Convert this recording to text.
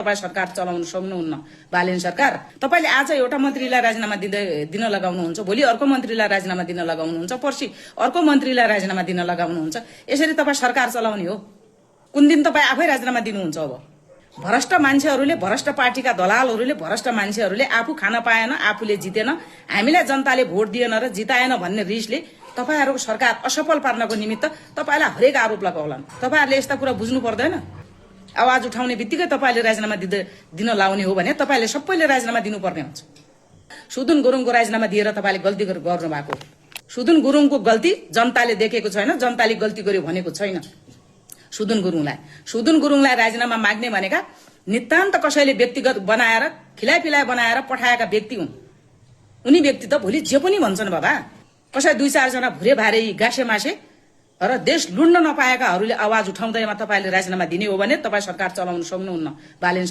तपाईँ सरकार चलाउन सक्नुहुन्न बालेन सरकार। तपाईले आज एउटा मन्त्रीलाई राजीनामा दिन लगाउनुहुन्छ, भोलि अर्को मन्त्रीलाई राजीनामा दिन लगाउनुहुन्छ, पर्सि अर्को मन्त्रीलाई राजीनामा दिन लगाउनुहुन्छ। यसरी तपाईँ सरकार चलाउने हो? कुन दिन तपाईँ आफै राजीनामा दिनुहुन्छ? अब भ्रष्ट मान्छेहरूले, भ्रष्ट पार्टीका दलालहरूले, भ्रष्ट मान्छेहरूले आफू खान पाएन, आफूले जितेन, हामीलाई जनताले भोट दिएन र जिताएन भन्ने रिसले तपाईहरुको सरकार असफल पार्नको निमित्त तपाईलाई हरेक आरोप लगाउलान्। तपाईहरुले यस्ता कुरा बुझ्नु पर्दैन। आवाज उठाउने बित्तिकै तपाईले राजीनामा दिन लाउने हो भने तपाईले सबैले राजीनामा दिनुपर्ने हुन्छ। सुदुन गुरुङको राजीनामा दिएर तपाईले गल्ती गर्नु भएको। सुदुन गुरुङको गल्ती जनताले देखेको छैन, जनताले गल्ती गर्यो भनेको छैन। सुदुन गुरुङलाई राजीनामा माग्ने भनेका नितान्त कसैले व्यक्तिगत बनाएर खिलाइपिलाइ बनाएर पठाएका व्यक्ति हुन्। उनी व्यक्ति त भोलि जे पनि भन्छन् बाबा। कसै 2-4 जना भुरे भारे गासे मासे र देश लुड्न नपाएकाहरूले आवाज उठाउँदैमा तपाईले राजीनामा दिने हो भने तपाई सरकार चलाउन सक्नुहुन्न बालेन सरकार।